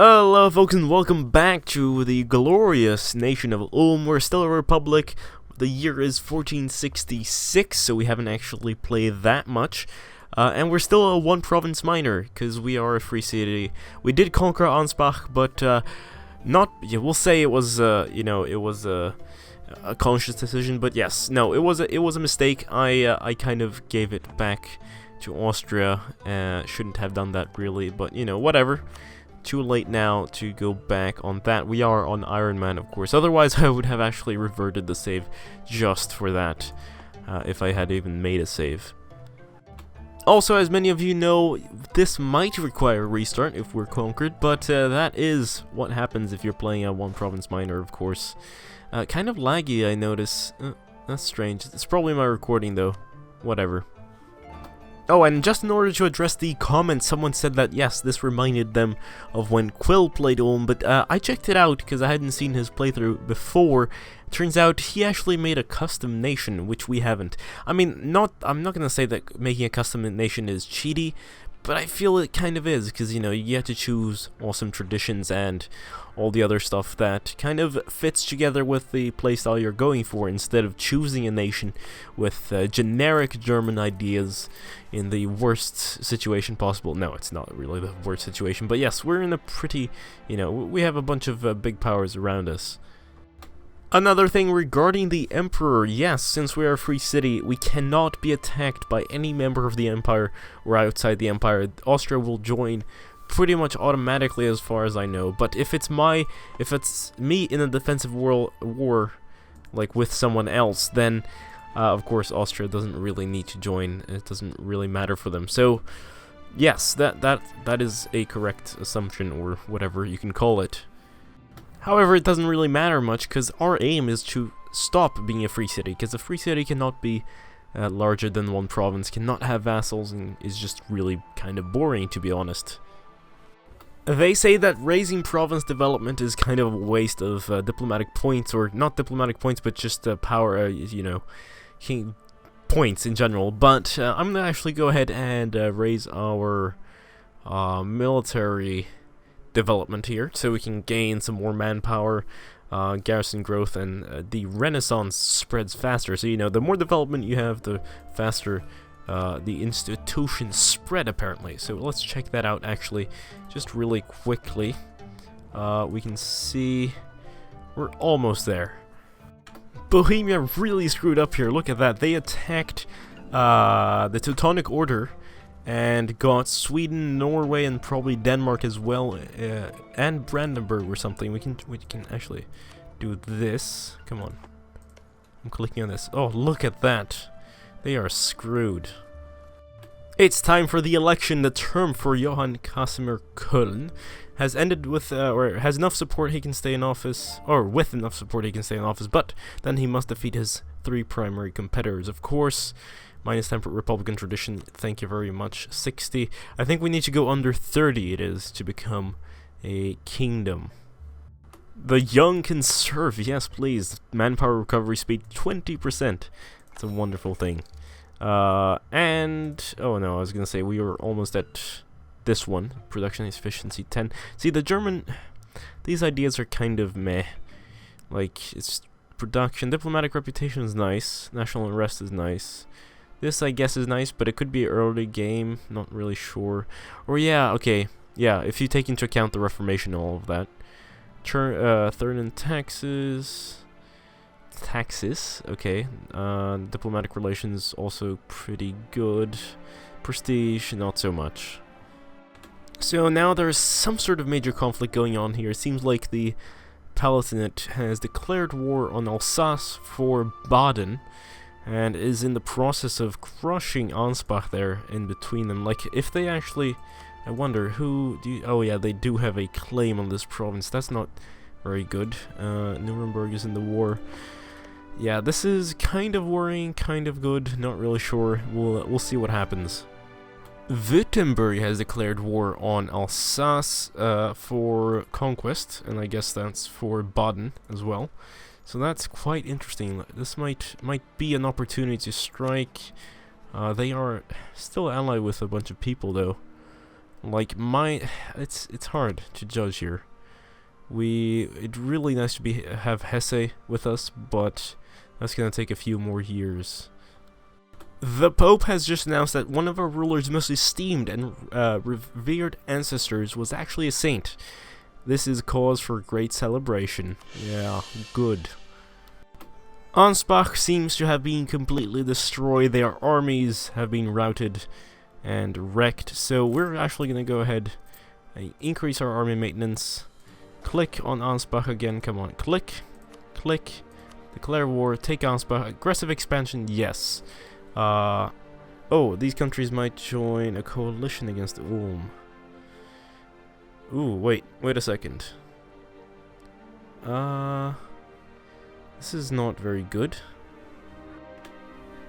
Hello folks and welcome back to the glorious nation of Ulm. We're still a republic. The year is 1466, so we haven't actually played that much. And we're still a one province minor, because we are a free city. We did conquer Ansbach, but we'll say it was, it was a conscious decision, but yes, no, it was a mistake. I kind of gave it back to Austria. Shouldn't have done that really, but whatever. Too late now to go back on that. We are on Iron Man, of course. Otherwise, I would have actually reverted the save just for that, if I had even made a save. Also, as many of you know, this might require a restart if we're conquered, but that is what happens if you're playing a one province minor, of course. Kind of laggy, I notice. That's strange. It's probably my recording, though. Whatever. Oh, and just in order to address the comment, someone said that, yes, this reminded them of when Quill played Ulm, but I checked it out because I hadn't seen his playthrough before. Turns out he actually made a custom nation, which we haven't. I mean, I'm not going to say that making a custom nation is cheaty, but I feel it kind of is, because, you get to choose awesome traditions and all the other stuff that kind of fits together with the playstyle you're going for, instead of choosing a nation with generic German ideas in the worst situation possible. No, it's not really the worst situation, but yes, we're in a pretty, we have a bunch of big powers around us. Another thing regarding the Emperor, yes, since we are a free city, we cannot be attacked by any member of the Empire or outside the Empire. Austria will join pretty much automatically as far as I know, but if it's me in a defensive war, like with someone else, then of course Austria doesn't really need to join. It doesn't really matter for them. So yes, that is a correct assumption, or whatever you can call it. However, it doesn't really matter much, because our aim is to stop being a free city, because a free city cannot be larger than one province, cannot have vassals, and is just really kind of boring, to be honest. They say that raising province development is kind of a waste of diplomatic points, or not diplomatic points, but just power, king points in general. But I'm going to actually go ahead and raise our military development here, so we can gain some more manpower, garrison growth, and the Renaissance spreads faster. So the more development you have, the faster the institutions spread, apparently. So let's check that out actually, just really quickly. We can see we're almost there. Bohemia really screwed up here. Look at that. They attacked the Teutonic Order and got Sweden, Norway, and probably Denmark as well, and Brandenburg or something. We can actually do this. Come on, I'm clicking on this. Oh, look at that! They are screwed. It's time for the election. The term for Johann Casimir Köln has ended with, or has enough support he can stay in office, or with enough support he can stay in office. But then he must defeat his 3 primary competitors, of course. Minus temperate Republican tradition, thank you very much. 60. I think we need to go under 30 it is to become a kingdom. The young can serve, yes please. Manpower recovery speed 20%. It's a wonderful thing. And, oh no, I was gonna say we were almost at this one. Production efficiency 10. See, the German, these ideas are kind of meh. Like, it's production. Diplomatic reputation is nice. National unrest is nice. This, I guess, is nice, but it could be early game. Not really sure. Or, yeah, okay. Yeah, if you take into account the Reformation and all of that. Third in taxes. Taxes, okay. Diplomatic relations, also pretty good. Prestige, not so much. So now there's some sort of major conflict going on here. It seems like the Palatinate has declared war on Alsace for Baden, and is in the process of crushing Ansbach there in between them. Like, if they actually, I wonder oh yeah, they do have a claim on this province. That's not very good. Nuremberg is in the war. Yeah, this is kind of worrying, kind of good, not really sure. We'll see what happens. Württemberg has declared war on Alsace for conquest, and I guess that's for Baden as well. So that's quite interesting. This might be an opportunity to strike. They are still allied with a bunch of people, though. Like, it's hard to judge here. It really nice to have Hesse with us, but that's gonna take a few more years. The Pope has just announced that one of our ruler's most esteemed and revered ancestors was actually a saint. This is cause for great celebration. Yeah, good. Ansbach seems to have been completely destroyed. Their armies have been routed and wrecked. So we're actually going to go ahead and increase our army maintenance. Click on Ansbach again. Come on. Click. Click. Declare war. Take Ansbach. Aggressive expansion. Yes. Oh, these countries might join a coalition against Ulm. Ooh, wait a second. This is not very good.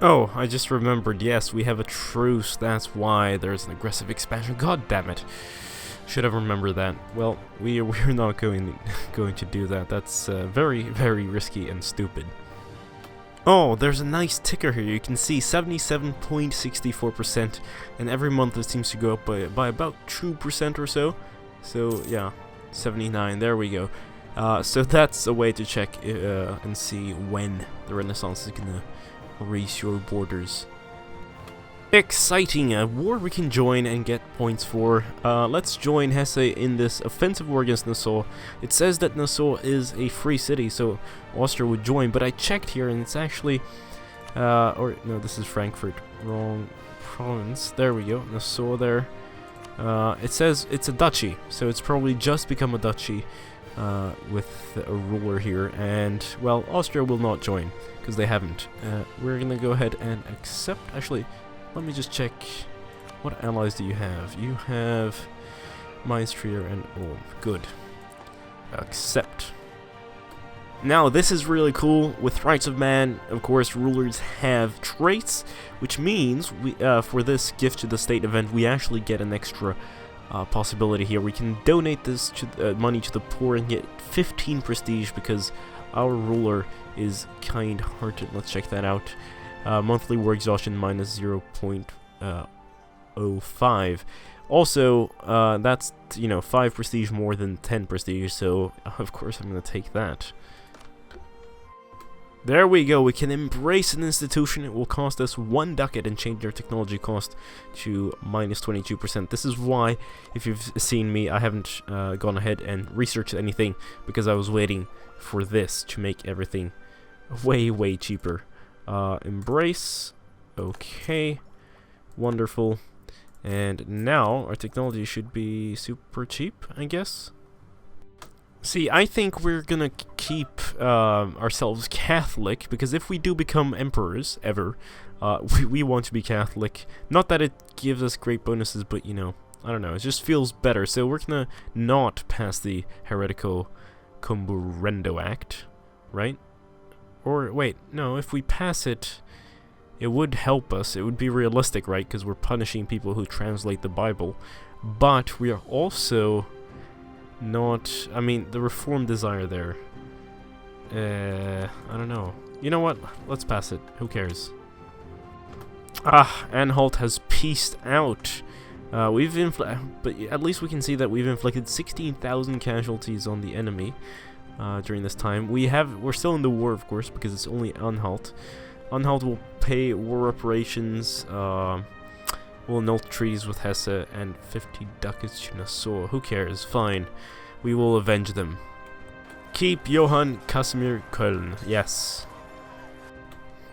Oh, I just remembered, yes, we have a truce, that's why there's an aggressive expansion. God damn it. Should have remembered that. Well, we're not going to do that. That's very, very risky and stupid. Oh, there's a nice ticker here. You can see 77.64%, and every month it seems to go up by about 2% or so. So, yeah, 79, there we go. So that's a way to check and see when the Renaissance is gonna reach your borders. Exciting! A war we can join and get points for. Let's join Hesse in this offensive war against Nassau. It says that Nassau is a free city, so Austria would join, but I checked here and it's actually... or, no, this is Frankfurt. Wrong province. There we go. Nassau there. It says it's a duchy, so it's probably just become a duchy with a ruler here, and, well, Austria will not join, because they haven't. We're gonna go ahead and accept. Actually, let me just check. What allies do you have? You have Mainz-Trier and Ulm. Good. Accept. Now, this is really cool. With Rights of Man, of course, rulers have traits, which means we, for this gift to the state event, we actually get an extra possibility here. We can donate this to money to the poor and get 15 prestige because our ruler is kind-hearted. Let's check that out. Monthly war exhaustion minus 0.05. Also, that's, 5 prestige more than 10 prestige, so of course I'm going to take that. There we go, we can embrace an institution. It will cost us 1 ducat and change our technology cost to minus 22%. This is why, if you've seen me, I haven't gone ahead and researched anything, because I was waiting for this to make everything way, way cheaper. Embrace, okay, wonderful. And now our technology should be super cheap, I guess. See, I think we're gonna keep ourselves Catholic, because if we do become emperors, ever, we want to be Catholic. Not that it gives us great bonuses, but, I don't know, it just feels better. So we're gonna not pass the Heretico Comburendo Act, right? Or, wait, no, if we pass it, it would help us. It would be realistic, right? Because we're punishing people who translate the Bible. But we are also... not, I mean, the reform desire there. I don't know. You know what? Let's pass it. Who cares? Anhalt has peaced out. But at least we can see that we've inflicted 16,000 casualties on the enemy during this time. We're still in the war, of course, because it's only Anhalt. Anhalt will pay war reparations. We'll annul treaties with Hesse and 50 ducats to Nassau. Who cares? Fine. We will avenge them. Keep Johann Casimir Köln. Yes.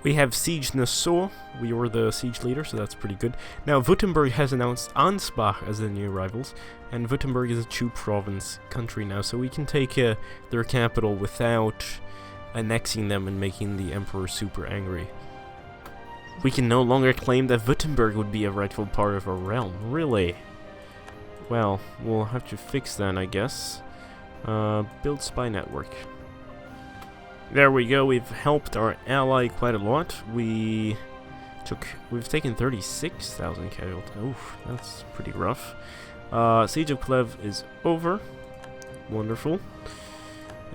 We have sieged Nassau. We were the siege leader, so that's pretty good. Now, Württemberg has announced Ansbach as the new rivals, and Württemberg is a two-province country now, so we can take their capital without annexing them and making the emperor super angry. We can no longer claim that Württemberg would be a rightful part of our realm. Really? Well, we'll have to fix that, I guess. Build spy network. There we go. We've helped our ally quite a lot. We've taken 36,000 casualties. Oof, that's pretty rough. Siege of Cleve is over. Wonderful.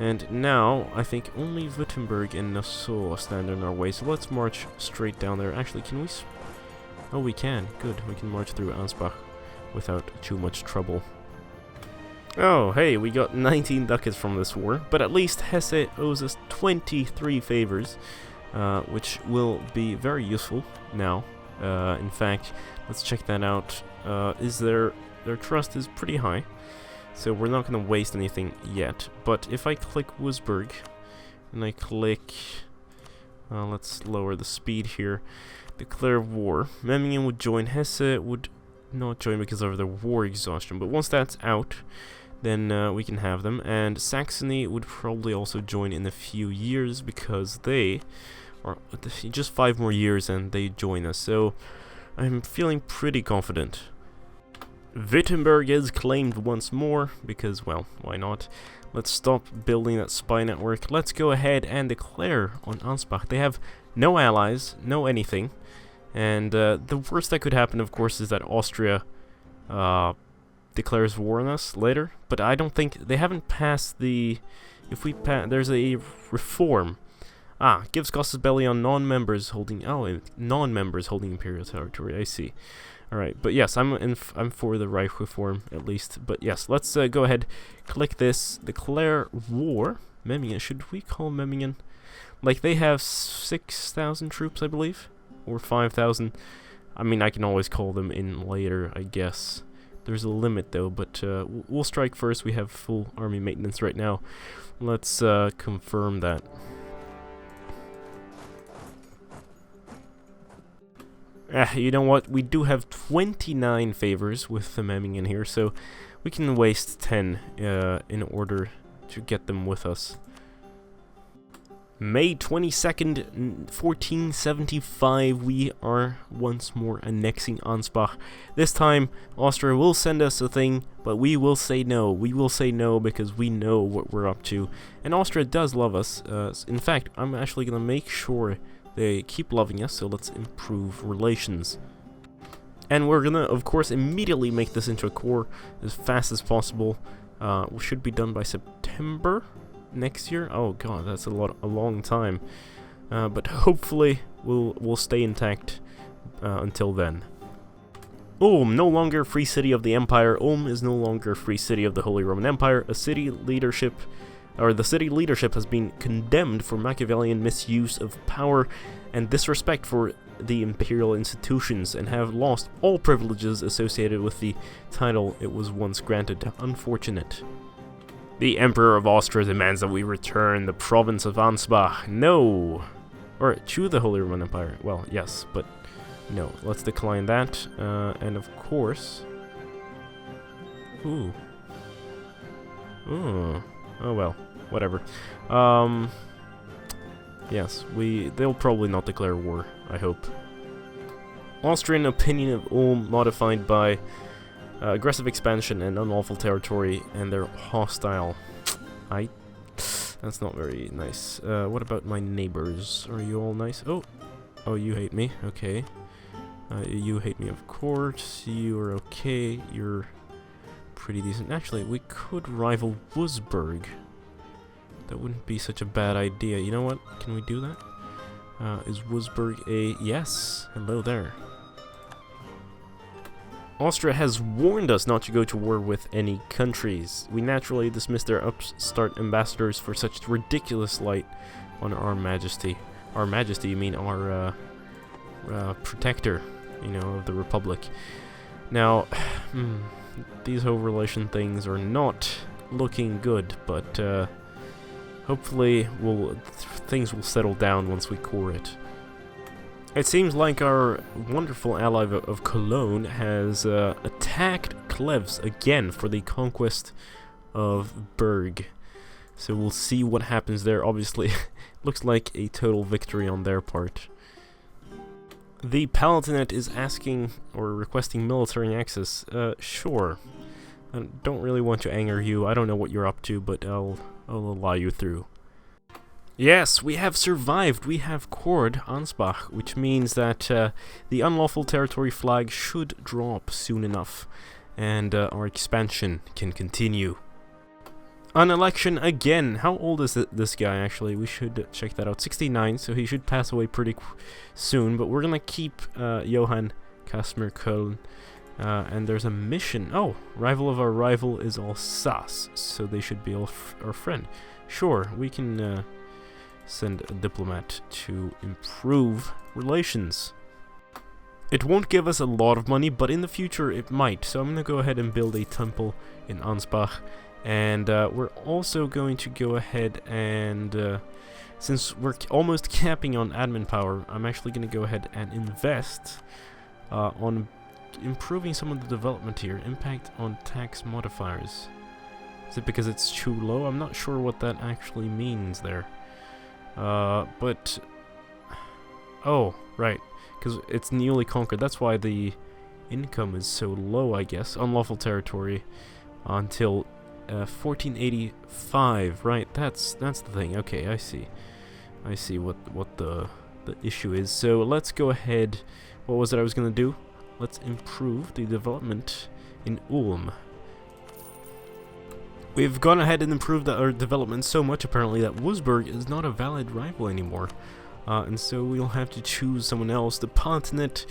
And now, I think only Württemberg and Nassau stand in our way, so let's march straight down there. Actually, can we... oh, we can. Good. We can march through Ansbach. without too much trouble. Oh, hey, we got 19 ducats from this war, but at least Hesse owes us 23 favors, which will be very useful now. In fact, let's check that out. Their trust is pretty high, so we're not going to waste anything yet. But if I click Wurzburg, and I click, let's lower the speed here, declare war, Memmingen would join, Hesse would not join because of their war exhaustion, but once that's out, then we can have them, and Saxony would probably also join in a few years because they are just 5 more years and they join us, so I'm feeling pretty confident. Wittenberg is claimed once more because, well, why not? Let's stop building that spy network. Let's go ahead and declare on Ansbach. They have no allies, no anything, and the worst that could happen, of course, is that Austria declares war on us later, but I don't think they haven't passed the. If we there's a reform. Gives casus belli on non-members holding. Non-members holding imperial territory. I see. All right, but yes, I'm for the Reich reform at least. But yes, let's go ahead, click this, declare war. Memmingen. Should we call Memmingen? Like they have 6,000 troops, I believe, or 5,000. I mean, I can always call them in later, I guess. There's a limit though, but we'll strike first. We have full army maintenance right now. Let's confirm that. You know what? We do have 29 favors with the Memmingen here, so we can waste 10 in order to get them with us. May 22nd, 1475, we are once more annexing Ansbach. This time, Austria will send us a thing, but we will say no. We will say no because we know what we're up to. And Austria does love us. In fact, I'm actually going to make sure they keep loving us, so let's improve relations. And we're going to, of course, immediately make this into a core as fast as possible. We should be done by September next year. Oh god, that's a long time, but hopefully we'll stay intact until then. Ulm, no longer a free city of the Empire. Ulm is no longer a free city of the Holy Roman Empire. The city leadership has been condemned for Machiavellian misuse of power and disrespect for the imperial institutions, and have lost all privileges associated with the title it was once granted. Unfortunate. The Emperor of Austria demands that we return the province of Ansbach. No! Or to the Holy Roman Empire. Well, yes, but no. Let's decline that. And of course... Ooh. Ooh. Oh well. Whatever. Yes, they'll probably not declare war, I hope. Austrian opinion of Ulm modified by aggressive expansion and unlawful territory, and they're hostile. That's not very nice. What about my neighbors? Are you all nice? Oh, you hate me. Okay. You hate me, of course. You are okay. You're pretty decent. Actually, we could rival Wurzburg. That wouldn't be such a bad idea. You know what? Can we do that? Is Wurzburg a... Yes. Hello there. Austria has warned us not to go to war with any countries. We naturally dismiss their upstart ambassadors for such ridiculous light on our majesty. Our majesty, you mean our protector, you know, of the Republic. Now, these whole relation things are not looking good, but hopefully things will settle down once we core it. It seems like our wonderful ally of Cologne has attacked Cleves again for the conquest of Berg. So we'll see what happens there. Obviously, looks like a total victory on their part. The Palatinate is asking or requesting military access. Sure. I don't really want to anger you. I don't know what you're up to, but I'll allow you through. Yes, we have survived. We have cored Ansbach, which means that the unlawful territory flag should drop soon enough, and our expansion can continue. An election again. How old is this guy, actually? We should check that out. 69, so he should pass away pretty soon, but we're gonna keep Johann Casimir Köln And there's a mission. Oh, rival of our rival is Alsace, so they should be our friend. Sure, we can send a diplomat to improve relations. It won't give us a lot of money, but in the future it might. So I'm going to go ahead and build a temple in Ansbach. And we're also going to go ahead and, since we're almost capping on admin power, I'm actually going to go ahead and invest on improving some of the development here. Impact on tax modifiers. Is it because it's too low? I'm not sure what that actually means there. But... Oh, right. Because it's newly conquered. That's why the income is so low, I guess. Unlawful territory until 1485. Right, that's the thing. Okay, I see. I see what the issue is. So let's go ahead. What was it I was going to do? Let's improve the development in Ulm. We've gone ahead and improved our development so much, apparently, that Wurzburg is not a valid rival anymore. And so we'll have to choose someone else. The Palatinate,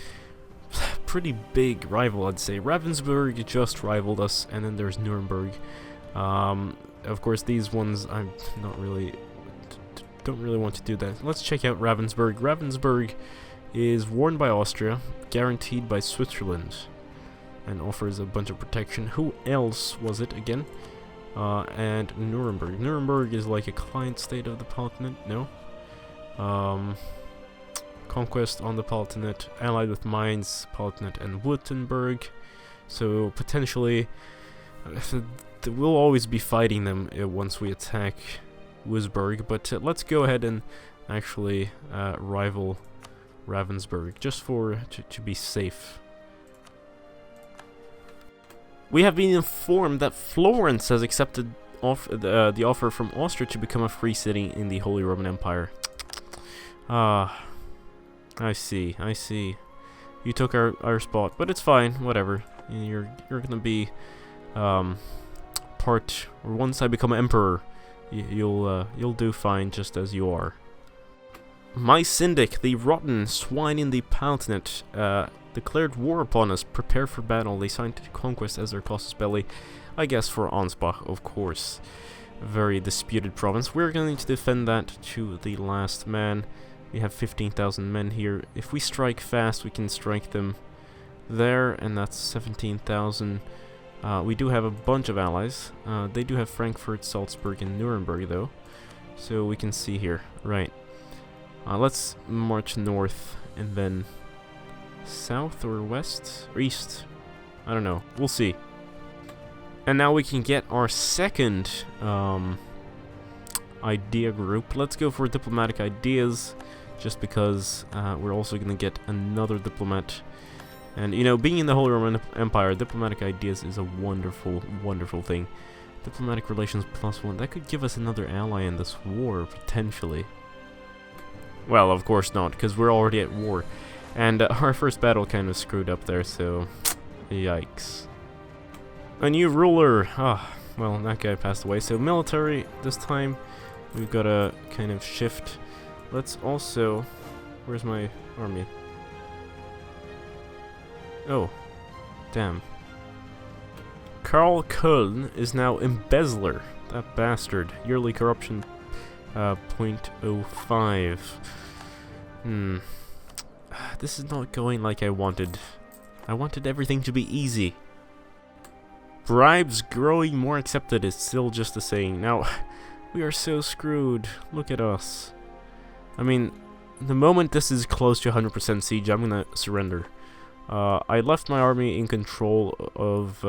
pretty big rival, I'd say. Ravensburg just rivaled us, and then there's Nuremberg. Of course, these ones I'm not really... don't really want to do that. Let's check out Ravensburg. Ravensburg is warned by Austria, guaranteed by Switzerland, and offers a bunch of protection. Who else was it again? And Nuremberg. Nuremberg is like a client state of the Palatinate. No. Conquest on the Palatinate, allied with Mainz, Palatinate, and Württemberg. So potentially, we'll always be fighting them once we attack Wurzburg. But let's go ahead and actually rival Ravensburg, just to be safe. We have been informed that Florence has accepted the offer from Austria to become a free city in the Holy Roman Empire. I see. You took our spot, but it's fine. Whatever. You're gonna be part. Or once I become emperor, you'll do fine just as you are. My syndic, the rotten swine in the Palatinate, declared war upon us. Prepare for battle. They signed conquest as their casus belli. I guess for Ansbach, of course. Very disputed province. We're going to defend that to the last man. We have 15,000 men here. If we strike fast, we can strike them there, and that's 17,000. We do have a bunch of allies. They do have Frankfurt, Salzburg, and Nuremberg, though. So we can see here. Right. Let's march north, and then south or west or east. I don't know. We'll see. And now we can get our second idea group. Let's go for diplomatic ideas, just because we're also going to get another diplomat. And, you know, being in the Holy Roman Empire, diplomatic ideas is a wonderful, wonderful thing. Diplomatic relations +1. That could give us another ally in this war, potentially. Well, of course not, because we're already at war. And our first battle kind of screwed up there, so yikes. A new ruler. Well, that guy passed away. So military this time. We've got to kind of shift. Let's also... Where's my army? Oh. Damn. Karl Köln is now embezzler. That bastard. Yearly corruption 0.05. This is not going like I wanted. I wanted everything to be easy. Bribes growing more accepted is still just a saying. Now, we are so screwed. Look at us. I mean, the moment this is close to 100% siege, I'm gonna surrender. I left my army in control of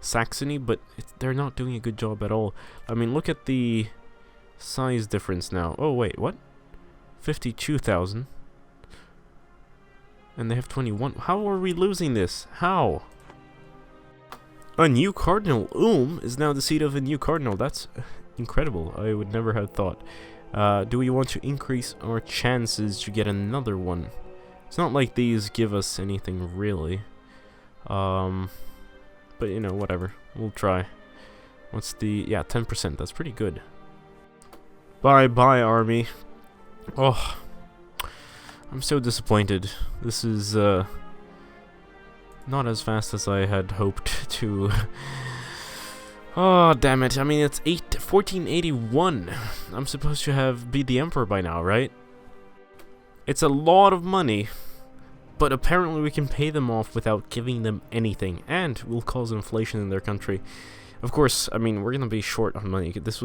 Saxony, but they're not doing a good job at all. I mean, look at the size difference now. Oh, wait, what? 52,000. And they have 21. How are we losing this? How? A new cardinal. Ulm is now the seat of a new cardinal. That's incredible. I would never have thought. Do we want to increase our chances to get another one? It's not like these give us anything really. But you know, whatever. We'll try. What's the... Yeah, 10%. That's pretty good. Bye-bye, army. Oh... I'm so disappointed. This is Not as fast as I had hoped to. Oh, damn it. I mean, it's 1481. I'm supposed to be the emperor by now, right? It's a lot of money, but apparently we can pay them off without giving them anything, and will cause inflation in their country. Of course, I mean, we're gonna be short on money. This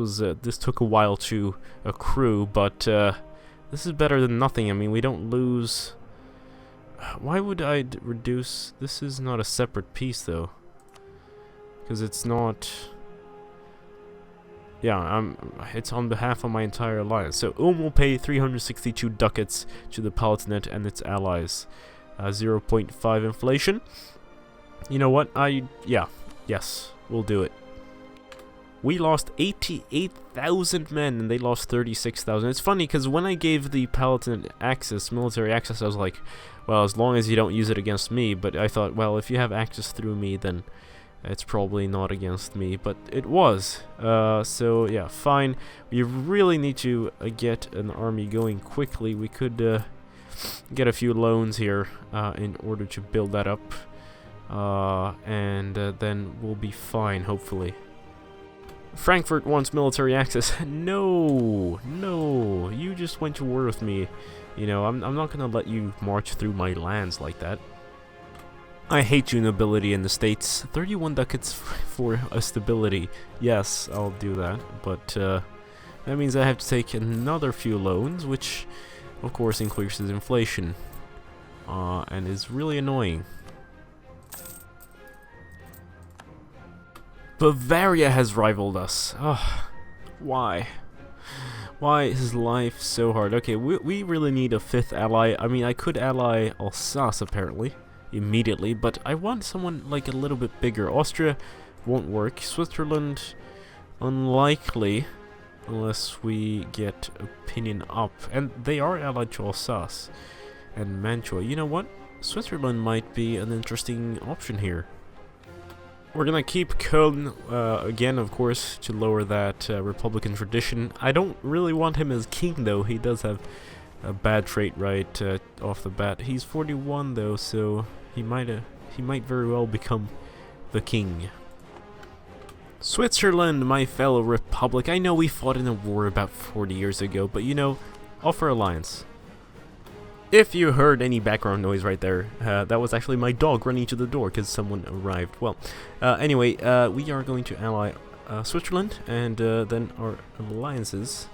took a while to accrue, but this is better than nothing. I mean, we don't lose. Why would I reduce? This is not a separate piece, though, because it's not. Yeah, it's on behalf of my entire alliance. So Ulm will pay 362 ducats to the Palatinate and its allies. 0.5 inflation. You know what? Yes, we'll do it. We lost 88,000 men, and they lost 36,000. It's funny, because when I gave the Palatinate access, military access, I was like, well, as long as you don't use it against me. But I thought, well, if you have access through me, then it's probably not against me, but it was. So yeah, fine. We really need to get an army going quickly. We could get a few loans here in order to build that up, and then we'll be fine, hopefully. Frankfurt wants military access. No, you just went to war with me. You know, I'm not gonna let you march through my lands like that. I hate you, nobility in the States. 31 ducats for a stability. Yes, I'll do that, but that means I have to take another few loans, which of course increases inflation, and is really annoying. Bavaria has rivaled us. Ugh, why? Why is life so hard? Okay, we really need a fifth ally. I mean, I could ally Alsace, apparently, immediately, but I want someone like a little bit bigger. Austria won't work. Switzerland, unlikely, unless we get opinion up. And they are allied to Alsace and Mantua. You know what? Switzerland might be an interesting option here. We're gonna keep Köln again, of course, to lower that Republican tradition. I don't really want him as king, though. He does have a bad trait right off the bat. He's 41, though, so he might very well become the king. Switzerland, my fellow republic. I know we fought in a war about 40 years ago, but you know, offer alliance. If you heard any background noise right there, that was actually my dog running to the door because someone arrived. Well, anyway, we are going to ally Switzerland, and then our alliances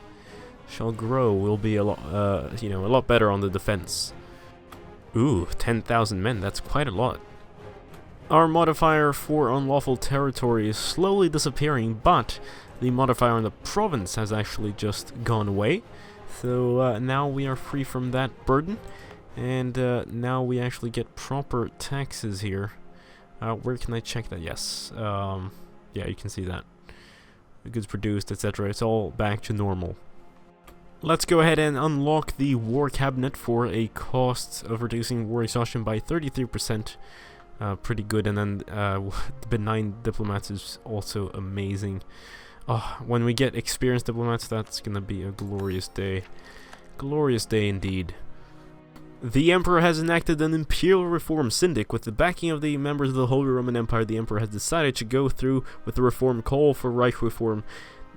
shall grow. We'll be a lot better on the defense. Ooh, 10,000 men. That's quite a lot. Our modifier for unlawful territory is slowly disappearing, but the modifier on the province has actually just gone away. So now we are free from that burden, and now we actually get proper taxes here. Where can I check that? Yes. Yeah, you can see that. The goods produced, etc. It's all back to normal. Let's go ahead and unlock the war cabinet for a cost of reducing war exhaustion by 33%. Pretty good, and then benign diplomats is also amazing. Oh, when we get experienced diplomats, that's gonna be a glorious day. Glorious day indeed. The Emperor has enacted an imperial reform syndic. With the backing of the members of the Holy Roman Empire, the Emperor has decided to go through with the reform call for Reich reform.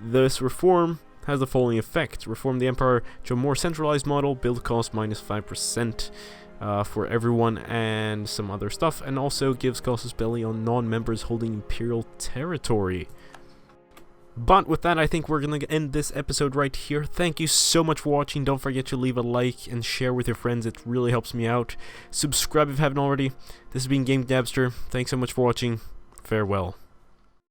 This reform has the following effect: reform the Empire to a more centralized model, build cost minus 5% for everyone, and some other stuff, and also gives casus belli on non-members holding imperial territory. But with that, I think we're going to end this episode right here. Thank you so much for watching. Don't forget to leave a like and share with your friends. It really helps me out. Subscribe if you haven't already. This has been GameGabster. Thanks so much for watching. Farewell.